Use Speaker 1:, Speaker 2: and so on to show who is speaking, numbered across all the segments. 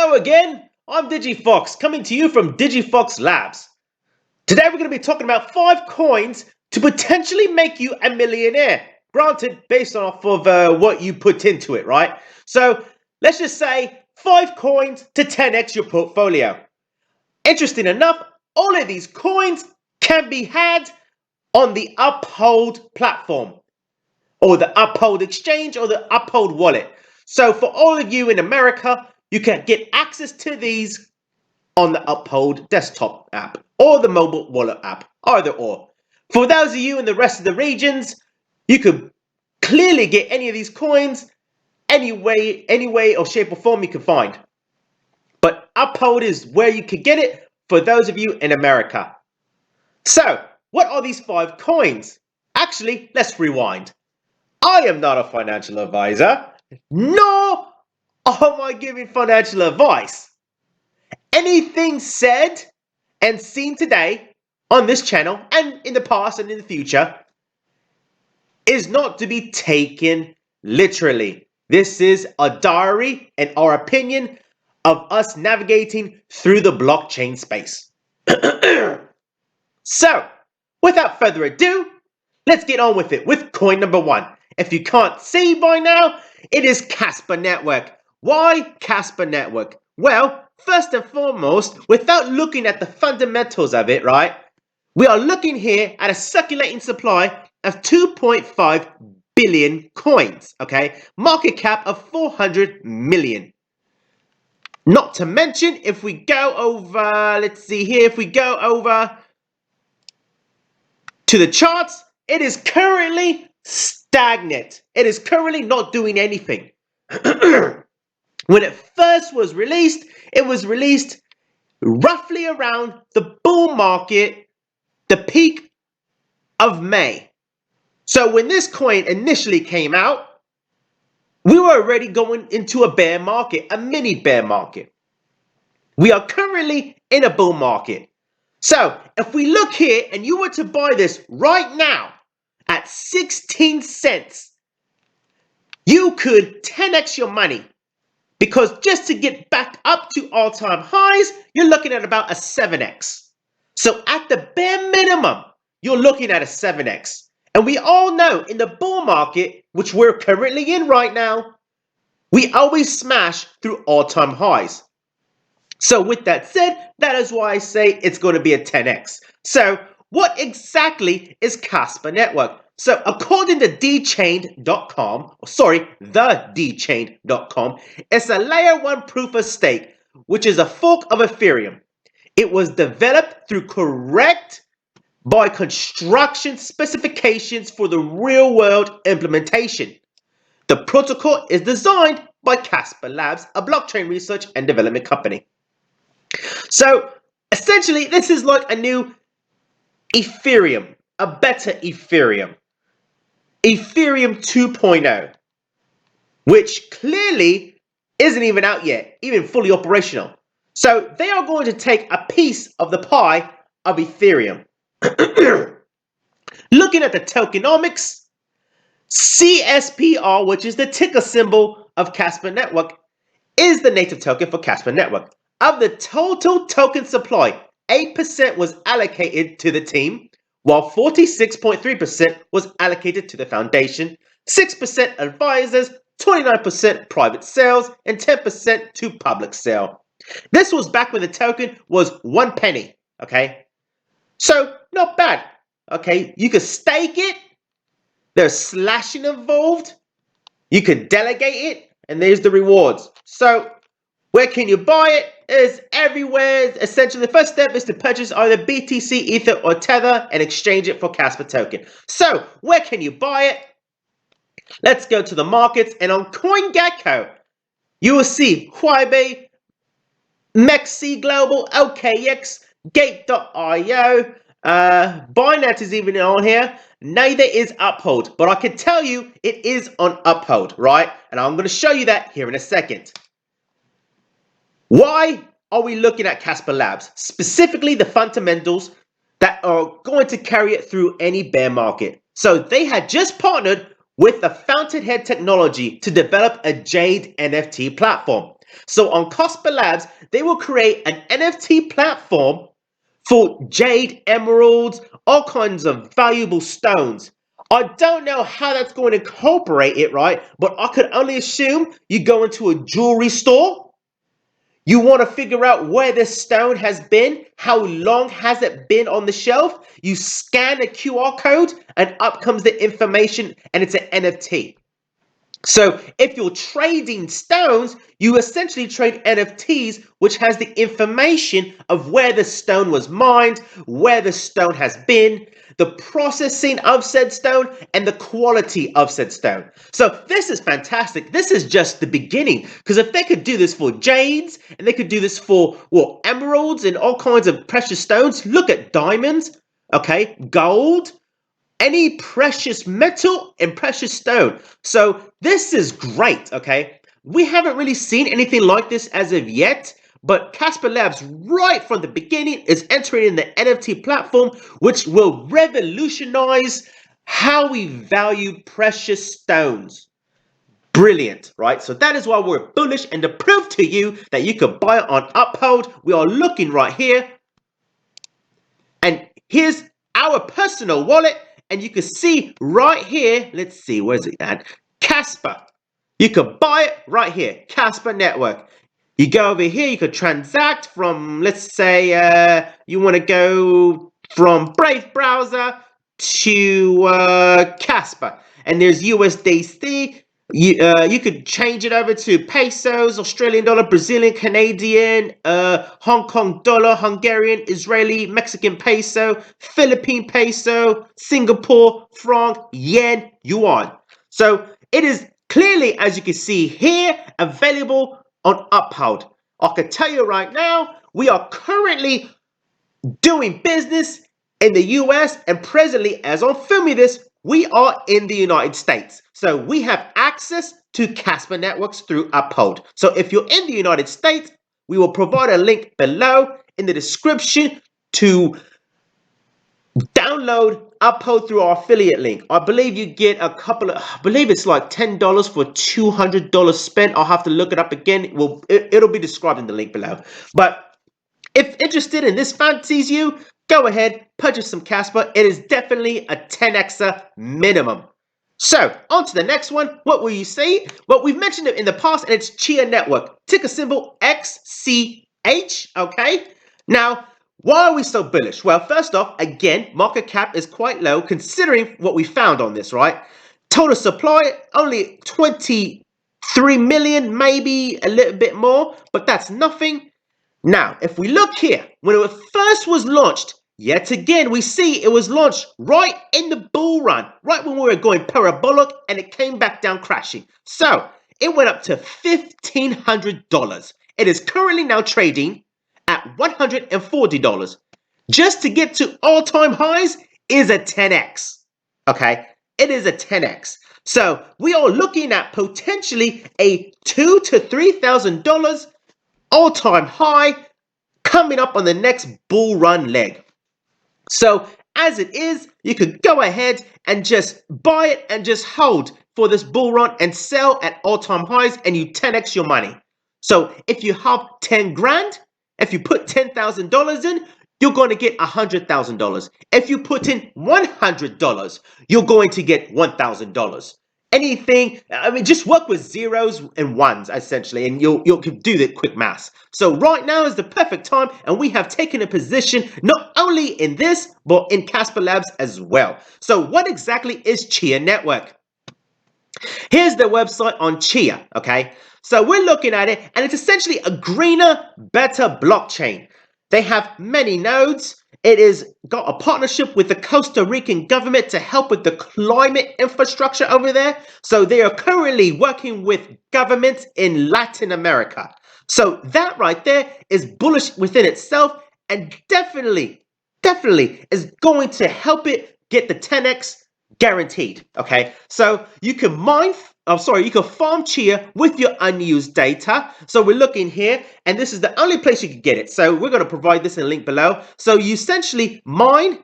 Speaker 1: Hello again, I'm Digifox, coming to you from Digifox Labs. Today we're going to be talking about 5 coins to potentially make you a millionaire. Granted, based off of what you put into it, right? So, let's just say 5 coins to 10x your portfolio. Interesting enough, all of these coins can be had on the Uphold platform, or the Uphold exchange, or the Uphold wallet. So for all of you in America, you can get access to these on the Uphold desktop app or the mobile wallet app, either or. For those of you in the rest of the regions, you could clearly get any of these coins any way or shape or form you can find. But Uphold is where you could get it for those of you in America. So, what are these 5 coins? Actually, let's rewind. I am not a financial advisor, nor am I giving financial advice. Anything said and seen today on this channel and in the past and in the future is not to be taken literally. This is a diary and our opinion of us navigating through the blockchain space. So, without further ado, let's get on with it with coin number 1. If you can't see by now, it is Casper Network. Why Casper Network? Well, first and foremost, without looking at the fundamentals of it, right? We are looking here at a circulating supply of 2.5 billion coins, okay? Market cap of 400 million. Not to mention, if we go over, let's see here, if we go over to the charts, it is currently stagnant. It is currently not doing anything. When it first was released, it was released roughly around the bull market, the peak of May. So when this coin initially came out, we were already going into a bear market, a mini bear market. We are currently in a bull market. So if we look here and you were to buy this right now at 16 cents, you could 10x your money. Because just to get back up to all-time highs, you're looking at about a 7x. So at the bare minimum, you're looking at a 7x. And we all know in the bull market, which we're currently in right now, we always smash through all-time highs. So with that said, that is why I say it's going to be a 10x. So what exactly is Casper Network? So according to thechained.com, it's a layer 1 proof of stake, which is a fork of Ethereum. It was developed through correct by construction specifications for the real world implementation. The protocol is designed by Casper Labs, a blockchain research and development company. So essentially, this is like a new Ethereum, a better Ethereum. Ethereum 2.0, which clearly isn't even out yet, even fully operational. So they are going to take a piece of the pie of Ethereum. Looking at the tokenomics, CSPR, which is the ticker symbol of Casper Network, is the native token for Casper Network. Of the total token supply, 8% was allocated to the team, while 46.3% was allocated to the foundation, 6% advisors, 29% private sales, and 10% to public sale. This was back when the token was 1 penny, okay? So, not bad, okay? You could stake it, there's slashing involved, you could delegate it, and there's the rewards. So, where can you buy it? It's everywhere. Essentially, the first step is to purchase either BTC, Ether, or Tether and exchange it for Casper token. So, where can you buy it? Let's go to the markets, and on CoinGecko, you will see Huobi, Mexi Global, OKX, Gate.io, Binance is even on here. Neither is Uphold, but I can tell you it is on Uphold, right? And I'm going to show you that here in a second. Why are we looking at Casper Labs? Specifically the fundamentals that are going to carry it through any bear market. So they had just partnered with the Fountainhead technology to develop a Jade NFT platform. So on Casper Labs, they will create an NFT platform for jade, emeralds, all kinds of valuable stones. I don't know how that's going to incorporate it, right? But I could only assume you go into a jewelry store. You want to figure out where this stone has been, how long has it been on the shelf. You scan a QR code and up comes the information and it's an NFT. So if you're trading stones, you essentially trade NFTs, which has the information of where the stone was mined, where the stone has been, the processing of said stone, and the quality of said stone. So this is fantastic. This is just the beginning, because if they could do this for jades, and they could do this for, well, emeralds and all kinds of precious stones, look at diamonds, okay, gold, any precious metal and precious stone. So this is great, okay? We haven't really seen anything like this as of yet, but Casper Labs right from the beginning is entering in the NFT platform, which will revolutionize how we value precious stones. Brilliant, right? So that is why we're bullish, and to prove to you that you can buy it on Uphold, we are looking right here, and here's our personal wallet. And you can see right here, let's see, where's it at? Casper. You can buy it right here, Casper Network. You go over here, you could transact from, let's say, you want to go from Brave Browser to Casper. And there's USDC. You could change it over to pesos, Australian dollar, Brazilian, Canadian, Hong Kong dollar, Hungarian, Israeli, Mexican peso, Philippine peso, Singapore, franc, yen, yuan. So it is clearly, as you can see here, available on Uphold. I can tell you right now, we are currently doing business in the US, and presently, as I'm filming this, we are in the United States. So we have access to Casper Networks through Uphold. So if you're in the United States, we will provide a link below in the description to download Uphold through our affiliate link. I believe you get a couple of, I believe it's like $10 for $200 spent. I'll have to look it up again. It'll be described in the link below. But if interested in this fancies you, go ahead, purchase some Casper. It is definitely a 10xer minimum. So, on to the next one. What will you see? Well, we've mentioned it in the past, and it's Chia Network. Ticker symbol XCH, okay? Now, why are we so bullish? Well, first off, again, market cap is quite low considering what we found on this, right? Total supply, only 23 million, maybe a little bit more, but that's nothing. Now, if we look here, when it first was launched, yet again, we see it was launched right in the bull run, right when we were going parabolic, and it came back down crashing. So, it went up to $1,500. It is currently now trading at $140. Just to get to all-time highs is a 10x, okay? It is a 10x. So, we are looking at potentially a $2,000 to $3,000 all-time high coming up on the next bull run leg. So as it is, you could go ahead and just buy it and just hold for this bull run and sell at all-time highs, and you 10x your money. So if you have 10 grand, if you put $10,000 in, you're going to get $100,000. If you put in $100, you're going to get $1,000. Anything, I mean, just work with zeros and ones, essentially, and you'll do the quick maths. So right now is the perfect time, and we have taken a position not only in this, but in Casper Labs as well. So what exactly is Chia Network? Here's the website on Chia, okay? So we're looking at it, and it's essentially a greener, better blockchain. They have many nodes. It is got a partnership with the Costa Rican government to help with the climate infrastructure over there. So they are currently working with governments in Latin America. So that right there is bullish within itself, and definitely is going to help it get the 10x guaranteed. Okay, so you can you can farm Chia with your unused data. So we're looking here, and this is the only place you can get it. So we're going to provide this in a link below. So you essentially mine,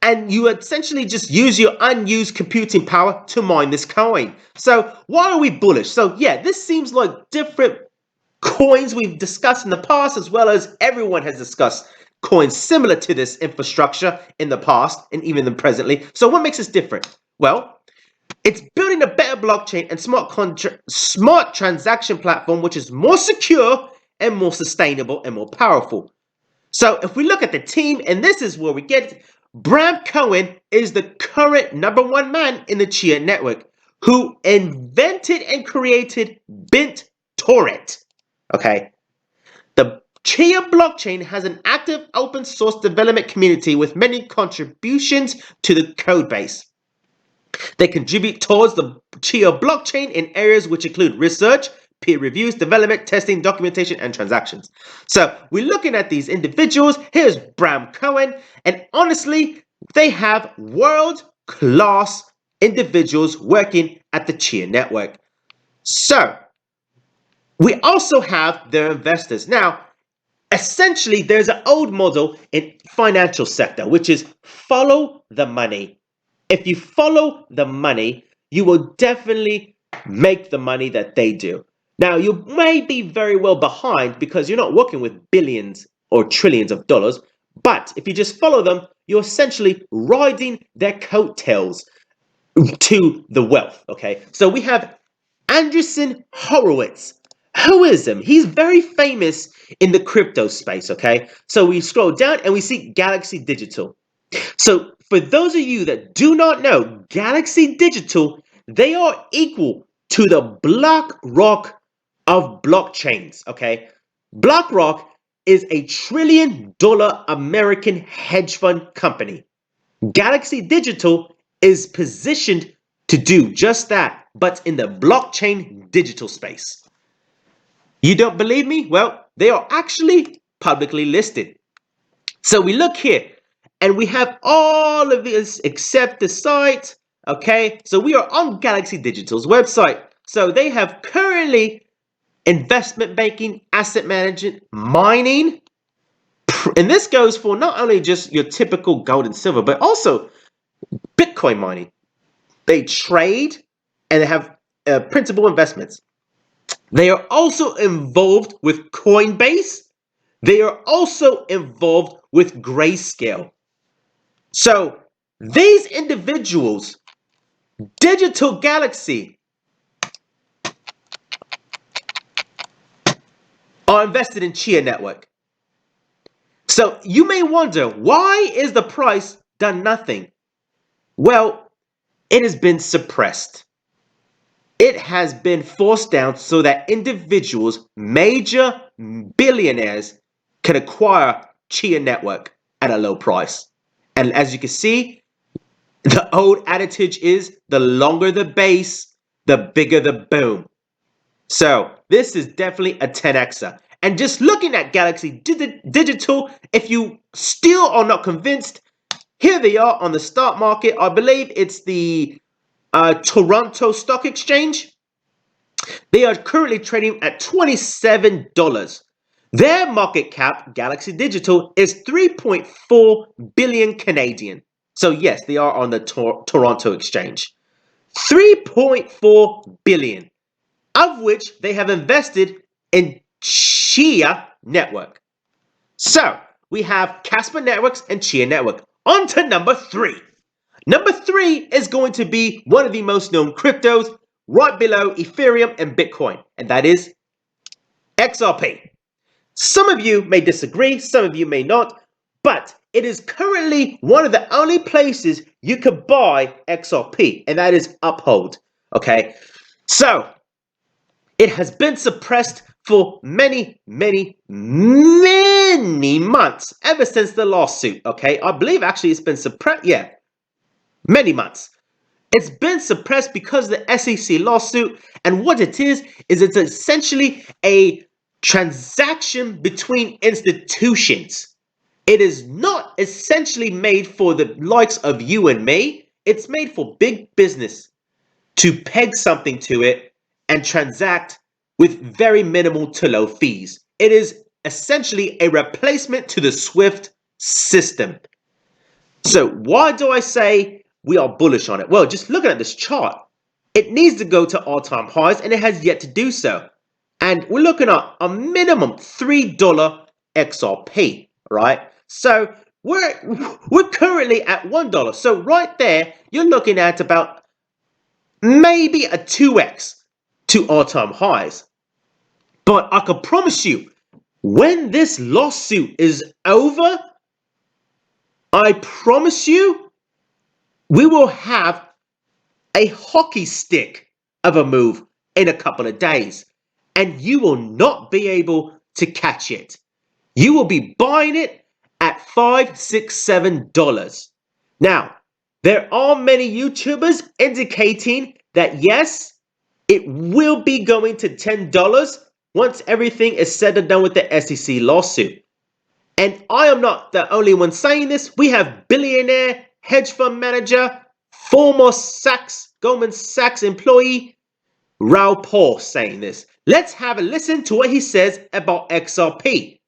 Speaker 1: and you essentially just use your unused computing power to mine this coin. So why are we bullish? So yeah, this seems like different coins we've discussed in the past, as well as everyone has discussed coins similar to this infrastructure in the past and even presently. So what makes this different? Well, it's building a better blockchain and smart transaction platform, which is more secure and more sustainable and more powerful. So if we look at the team, and this is where we get Bram Cohen is the current #1 man in the Chia network, who invented and created BitTorrent. Okay, the Chia blockchain has an active open source development community with many contributions to the code base. They contribute towards the Chia blockchain in areas which include research, peer reviews, development, testing, documentation, and transactions. So we're looking at these individuals. Here's Bram Cohen, and honestly, they have world-class individuals working at the Chia network. So we also have their investors. Now, essentially, there's an old model in financial sector, which is follow the money. If you follow the money, you will definitely make the money that they do. Now, you may be very well behind because you're not working with billions or trillions of dollars, but if you just follow them, you're essentially riding their coattails to the wealth, okay? So we have Andreessen Horowitz. Who is him? He's very famous in the crypto space, okay? So we scroll down and we see Galaxy Digital. So for those of you that do not know, Galaxy Digital, they are equal to the BlackRock of blockchains, okay? BlackRock is a $1 trillion American hedge fund company. Galaxy Digital is positioned to do just that, but in the blockchain digital space. You don't believe me? Well, they are actually publicly listed. So we look here, and we have all of this except the site, okay? So we are on Galaxy Digital's website. So they have currently investment banking, asset management, mining, and this goes for not only just your typical gold and silver, but also Bitcoin mining. They trade and they have principal investments. They are also involved with Coinbase. They are also involved with Grayscale. So these individuals, Digital Galaxy, are invested in Chia network. So you may wonder, why is the price done nothing? Well, it has been suppressed. It has been forced down so that individuals, major billionaires, can acquire Chia network at a low price. And as you can see, the old adage is the longer the base, the bigger the boom. So this is definitely a 10xer. And just looking at Galaxy Digital, if you still are not convinced, here they are on the stock market. I believe it's the Toronto Stock Exchange. They are currently trading at $27. Their market cap, Galaxy Digital, is 3.4 billion Canadian. So yes, they are on the Toronto Exchange. 3.4 billion, of which they have invested in Chia network. So we have Casper Networks and Chia network. On to number 3. Number 3 is going to be one of the most known cryptos right below Ethereum and Bitcoin, and that is XRP. Some of you may disagree, some of you may not, but it is currently one of the only places you could buy XRP, and that is Uphold. Okay, so it has been suppressed for many months, ever since the lawsuit. Okay, I believe actually it's been suppressed, yeah, many months. It's been suppressed because of the SEC lawsuit, and what it is it's essentially a transaction between institutions. It is not essentially made for the likes of you and me. It's made for big business to peg something to it and transact with very minimal to low fees. It is essentially a replacement to the SWIFT system. So why do I say we are bullish on it? Well, just looking at this chart, it needs to go to all-time highs, and it has yet to do so. And we're looking at a minimum $3 XRP, right? So we're currently at $1. So right there, you're looking at about maybe a 2x to all-time highs. But I can promise you, when this lawsuit is over, I promise you, we will have a hockey stick of a move in a couple of days. And you will not be able to catch it. You will be buying it at $5, $6, $7. Now, there are many YouTubers indicating that yes, it will be going to $10 once everything is said and done with the SEC lawsuit. And I am not the only one saying this. We have billionaire hedge fund manager, former Goldman Sachs employee, Uphold saying this. Let's have a listen to what he says about XRP.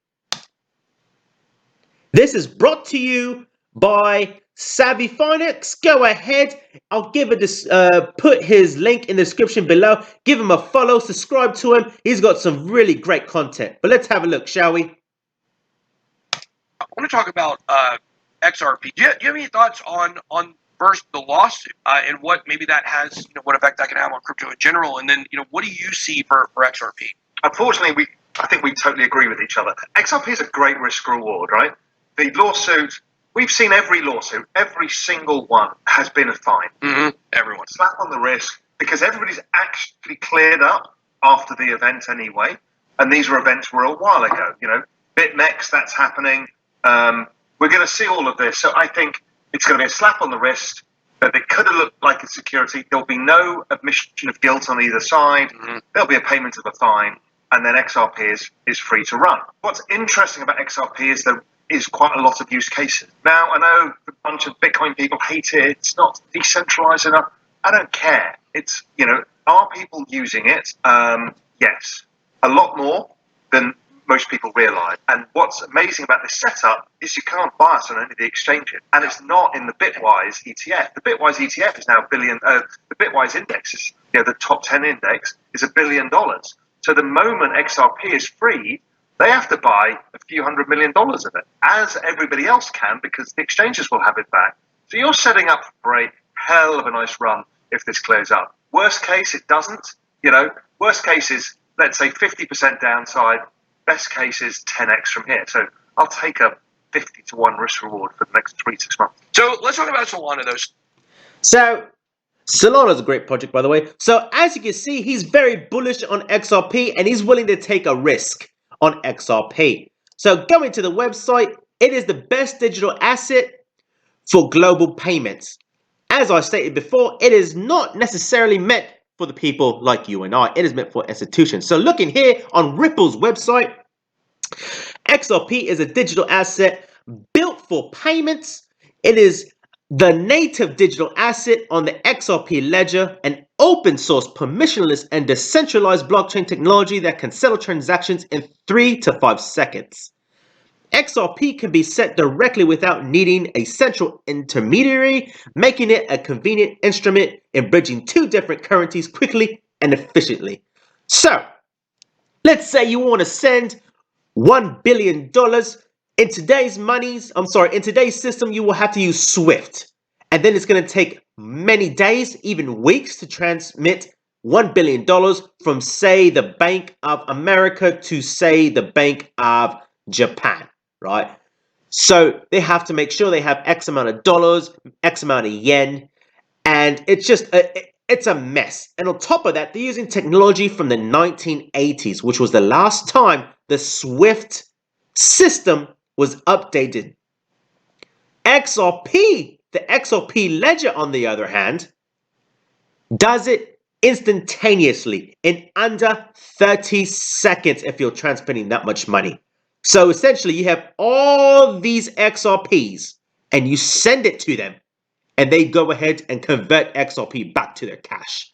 Speaker 1: This is brought to you by Savvy Finance. Go ahead. I'll give it put his link in the description below. Give him a follow, subscribe to him. He's got some really great content. But let's have a look, shall we?
Speaker 2: I want to talk about XRP. Do you have any thoughts on first the lawsuit and what maybe that has, what effect that can have on crypto in general, and then what do you see for XRP?
Speaker 3: Unfortunately, I think we totally agree with each other. XRP is a great risk reward, right? The lawsuit, we've seen every lawsuit, every single one has been a fine.
Speaker 2: Mm-hmm. Everyone.
Speaker 3: Slap on the wrist, because everybody's actually cleared up after the event anyway. And these were events were a while ago. BitMEX, that's happening. We're going to see all of this. So I think it's going to be a slap on the wrist. That it could have looked like a security. There'll be no admission of guilt on either side. Mm-hmm. There'll be a payment of a fine. And then XRP is free to run. What's interesting about XRP is there is quite a lot of use cases. Now, I know a bunch of Bitcoin people hate it. It's not decentralized enough. I don't care. It's, are people using it? Yes. A lot more than most people realize. And what's amazing about this setup is you can't buy it on any of the exchanges. And it's not in the Bitwise ETF. The Bitwise ETF is now the Bitwise index is, the top 10 index is $1 billion. So the moment XRP is free, they have to buy a few $100 million of it, as everybody else can, because the exchanges will have it back. So you're setting up for a hell of a nice run if this clears up. Worst case, it doesn't. Worst case is, let's say, 50% downside. Best case is 10x from here. So I'll take a 50 to 1 risk reward for the next 3-6 months.
Speaker 2: So let's talk about Solana, though.
Speaker 1: So Solana is a great project, by the way. So as you can see, he's very bullish on XRP and he's willing to take a risk on XRP. So going to the website, it is the best digital asset for global payments. As I stated before, it is not necessarily meant for the people like you and I. It is meant for institutions. So looking here on Ripple's website, XRP is a digital asset built for payments. It is the native digital asset on the XRP ledger, an open source, permissionless, and decentralized blockchain technology that can settle transactions in 3 to 5 seconds. XRP can be sent directly without needing a central intermediary, making it a convenient instrument in bridging 2 different currencies quickly and efficiently. So, let's say you want to send $1 billion. In today's in today's system, you will have to use SWIFT. And then it's going to take many days, even weeks, to transmit $1 billion from, say, the Bank of America to, say, the Bank of Japan. Right? So they have to make sure they have X amount of dollars, X amount of yen, and it's just it's a mess. And on top of that, they're using technology from the 1980s, which was the last time the SWIFT system was updated. XRP, the XRP ledger, on the other hand, does it instantaneously in under 30 seconds if you're transmitting that much money. So essentially, you have all these XRPs and you send it to them and they go ahead and convert XRP back to their cash.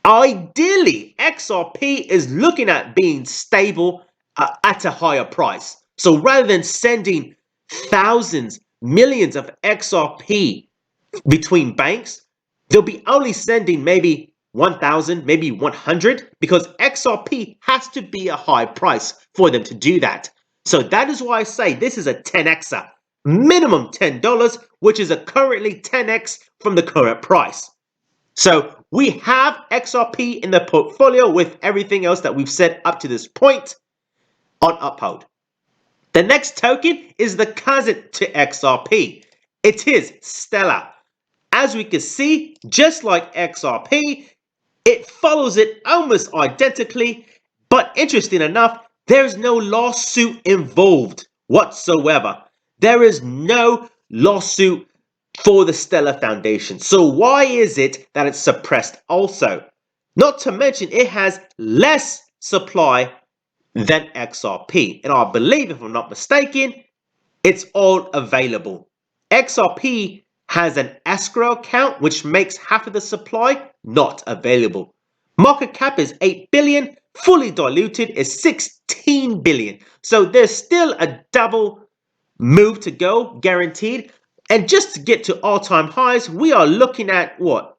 Speaker 1: Ideally, XRP is looking at being stable at a higher price. So rather than sending thousands, millions of XRP between banks, they'll be only sending maybe 1,000, maybe 100, because XRP has to be a high price for them to do that. So that is why I say this is a 10xer, minimum $10, which is a currently 10x from the current price. So we have XRP in the portfolio with everything else that we've said up to this point on Uphold. The next token is the cousin to XRP. It is Stellar. As we can see, just like XRP, it follows it almost identically, but interesting enough, there's no lawsuit involved whatsoever. There is no lawsuit for the Stellar Foundation. So why is it that it's suppressed also? Not to mention it has less supply than XRP. And I believe, if I'm not mistaken, it's all available. XRP has an escrow account which makes half of the supply not available. Market cap is 8 billion, fully diluted is 16 billion. So there's still a double move to go, guaranteed. And just to get to all-time highs, we are looking at what?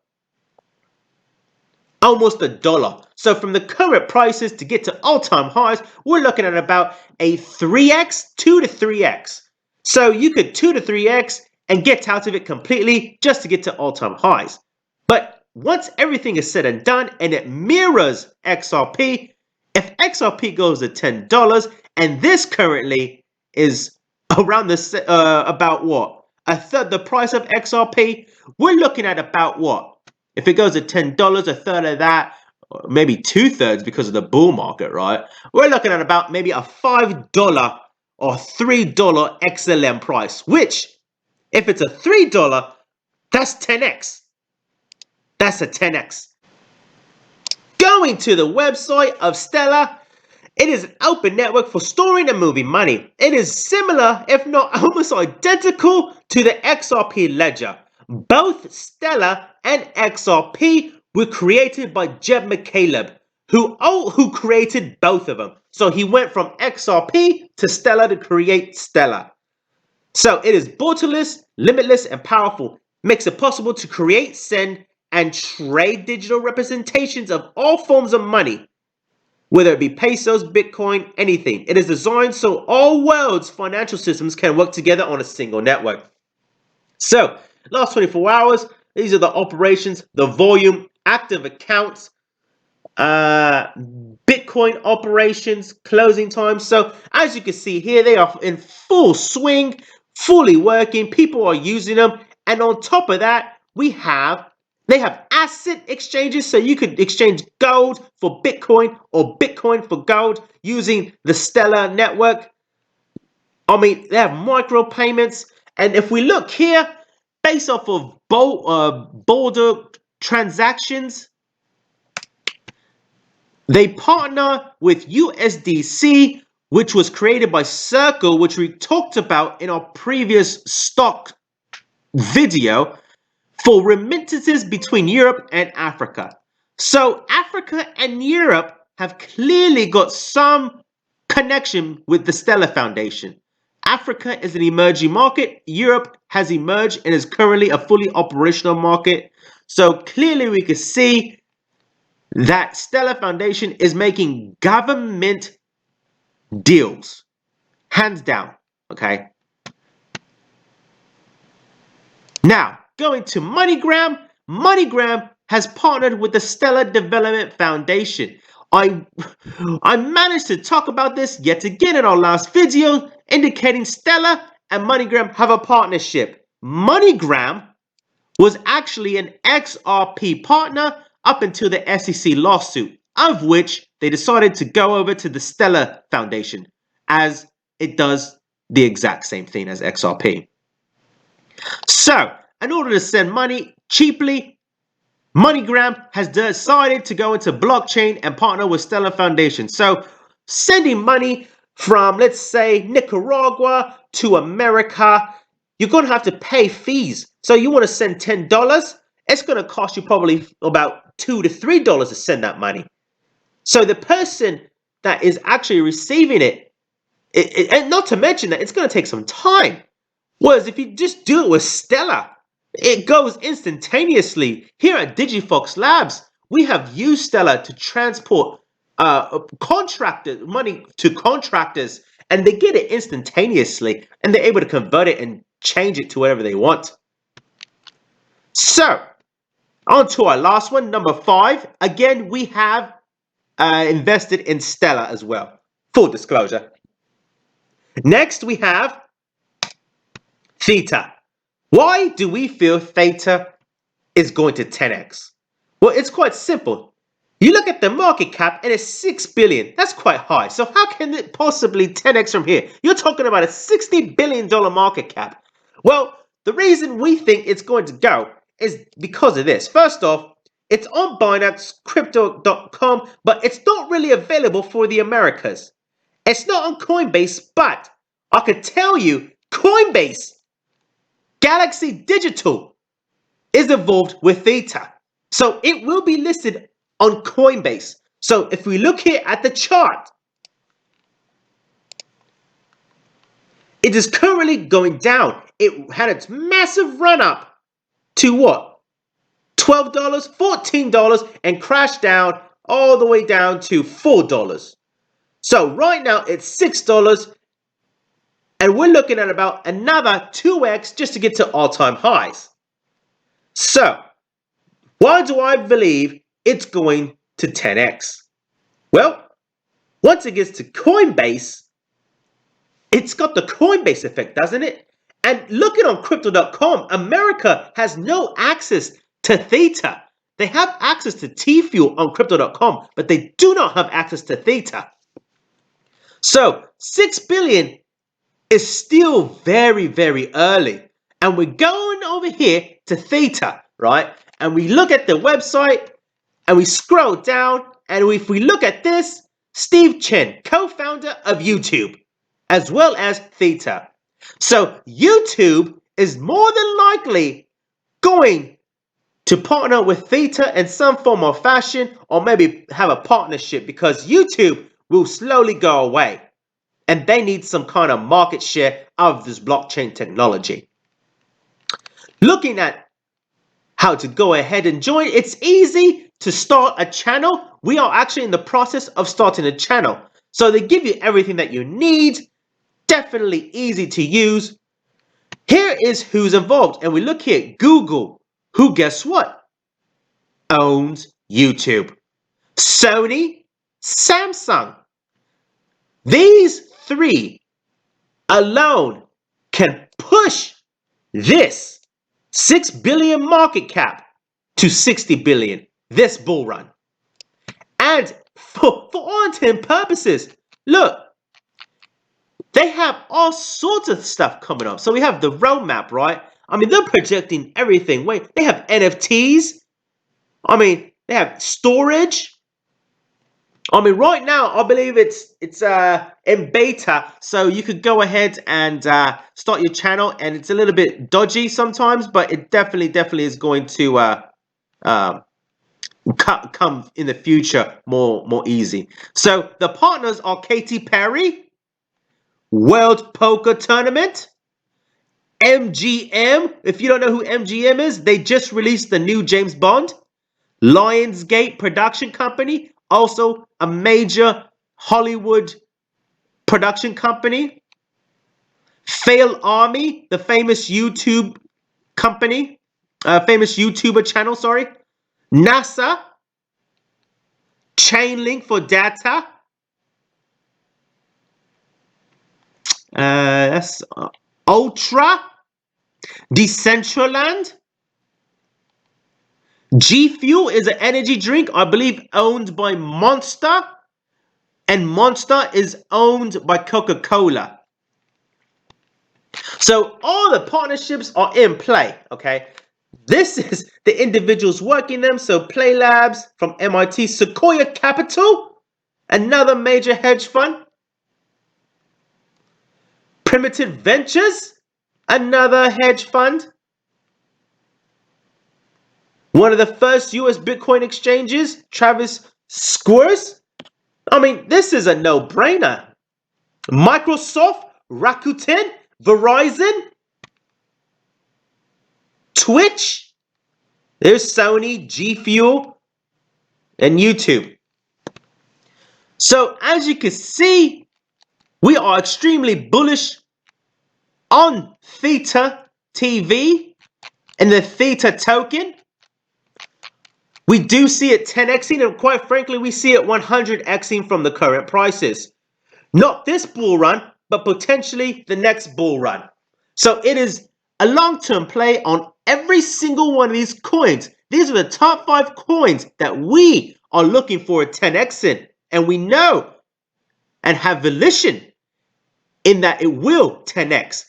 Speaker 1: Almost $1. So from the current prices to get to all-time highs, we're looking at about a 3x, 2 to 3x. So you could 2 to 3x and get out of it completely just to get to all-time highs. But once everything is said and done and it mirrors XRP, if XRP goes to $10 and this currently is around the about what? A third the price of XRP, we're looking at about what? If it goes to $10, a third of that, or maybe 2/3 because of the bull market, right? We're looking at about maybe a $5 or $3 XLM price, which, if it's a $3, that's 10x. That's a 10x. Going to the website of Stellar, it is an open network for storing and moving money. It is similar, if not almost identical, to the XRP ledger. Both Stellar and XRP were created by Jeb McCaleb, who created both of them. So he went from XRP to Stellar to create Stellar. So it is borderless, limitless, and powerful. Makes it possible to create, send, and trade digital representations of all forms of money, whether it be pesos, Bitcoin, anything. It is designed so all world's financial systems can work together on a single network. So, last 24 hours, these are the operations, the volume, active accounts, Bitcoin operations, closing time. So, as you can see here, they are in full swing, fully working. People are using them. And on top of that, they have asset exchanges, so you could exchange gold for Bitcoin or Bitcoin for gold using the Stellar network. I mean, they have micro payments. And if we look here, based off of border transactions, they partner with USDC, which was created by Circle, which we talked about in our previous stock video, for remittances between Europe and Africa. So Africa and Europe have clearly got some connection with the Stellar Foundation. Africa is an emerging market. Europe has emerged and is currently a fully operational market. So clearly we can see that Stellar Foundation is making government deals. Hands down, okay? Now, going to MoneyGram. MoneyGram has partnered with the Stellar Development Foundation. I managed to talk about this yet again in our last video, indicating Stellar and MoneyGram have a partnership. MoneyGram was actually an XRP partner up until the SEC lawsuit, of which they decided to go over to the Stellar Foundation, as it does the exact same thing as XRP. So, in order to send money cheaply, MoneyGram has decided to go into blockchain and partner with Stellar Foundation. So, sending money from, let's say, Nicaragua to America, you're going to have to pay fees. So, you want to send $10, it's going to cost you probably about $2 to $3 to send that money. So, the person that is actually receiving it, and not to mention that it's going to take some time. Whereas if you just do it with Stellar, it goes instantaneously. Here at Digifox Labs, we have used Stellar to transport money to contractors, and they get it instantaneously, and they're able to convert it and change it to whatever they want. So, on to our last one, number 5. Again, we have invested in Stellar as well. Full disclosure. Next, we have Theta. Why do we feel Theta is going to 10x? Well, it's quite simple. You look at the market cap and it's 6 billion. That's quite high. So how can it possibly 10x from here? You're talking about a $60 billion market cap. Well, the reason we think it's going to go is because of this. First off, it's on Binance, Crypto.com, but it's not really available for the Americas. It's not on Coinbase, but I could tell you, Coinbase, Galaxy Digital is involved with Theta. So it will be listed on Coinbase. So if we look here at the chart, it is currently going down. It had its massive run up to what? $12, $14, and crashed down all the way down to $4. So right now it's $6, and we're looking at about another 2x just to get to all-time highs. So why do I believe it's going to 10x? Well, once it gets to Coinbase, it's got the Coinbase effect, doesn't it? And looking on Crypto.com, America has no access to Theta. They have access to T-Fuel on Crypto.com, but they do not have access to Theta. So 6 billion is still very, very early. And we're going over here to Theta, right? And we look at the website and we scroll down. And if we look at this, Steve Chen, co-founder of YouTube, as well as Theta. So YouTube is more than likely going to partner with Theta in some form or fashion, or maybe have a partnership, because YouTube will slowly go away. And they need some kind of market share of this blockchain technology. Looking at how to go ahead and join, it's easy to start a channel. We are actually in the process of starting a channel. So they give you everything that you need. Definitely easy to use. Here is who's involved. And we look here, Google, who, guess what, owns YouTube. Sony, Samsung. These 3 alone can push this 6 billion market cap to 60 billion this bull run. And for all intent and purposes, look, they have all sorts of stuff coming up. So we have the roadmap, right? I mean, they're projecting everything. Wait, they have NFTs. I mean, they have storage. I mean, right now, I believe it's in beta, so you could go ahead and start your channel, and it's a little bit dodgy sometimes, but it definitely is going to come in the future more easy. So the partners are Katy Perry, World Poker Tournament, MGM. If you don't know who MGM is, they just released the new James Bond. Lionsgate Production Company, also a major Hollywood production company. Fail Army, the famous YouTube company, famous YouTuber channel, sorry. NASA, Chainlink for data. That's Ultra, Decentraland. G Fuel is an energy drink, I believe, owned by Monster. And Monster is owned by Coca-Cola. So all the partnerships are in play, okay? This is the individuals working them. So Play Labs from MIT, Sequoia Capital, another major hedge fund. Primitive Ventures, another hedge fund. One of the first US Bitcoin exchanges, Travis Squares. I mean, this is a no-brainer. Microsoft, Rakuten, Verizon, Twitch. There's Sony, G Fuel, and YouTube. So as you can see, we are extremely bullish on Theta TV and the Theta token. We do see it 10xing, and quite frankly, we see it 100xing from the current prices. Not this bull run, but potentially the next bull run. So it is a long-term play on every single one of these coins. These are the top 5 coins that we are looking for a 10x in. And we know and have volition in that it will 10x.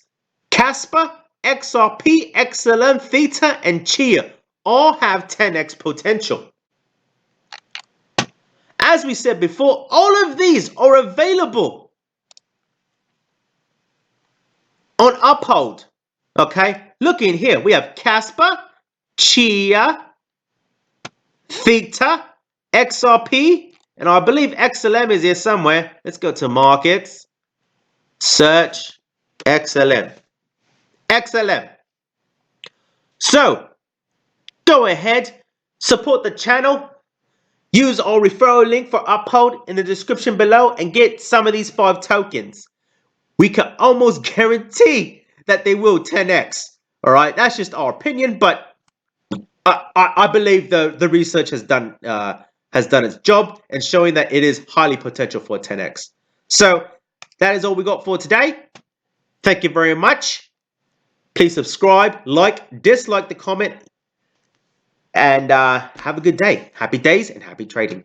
Speaker 1: Casper, XRP, XLM, Theta, and Chia all have 10x potential. As we said before, all of these are available on Uphold. Okay, look in here. We have Casper, Chia, Theta, XRP, and I believe XLM is here somewhere. Let's go to markets, search, XLM. XLM. So, go ahead, support the channel, use our referral link for Uphold in the description below and get some of these 5 tokens. We can almost guarantee that they will 10x. All right, that's just our opinion, but I believe the research has done its job and showing that it is highly potential for 10x. So that is all we got for today. Thank you very much. Please subscribe, like, dislike the comment, and have a good day. Happy days and happy trading.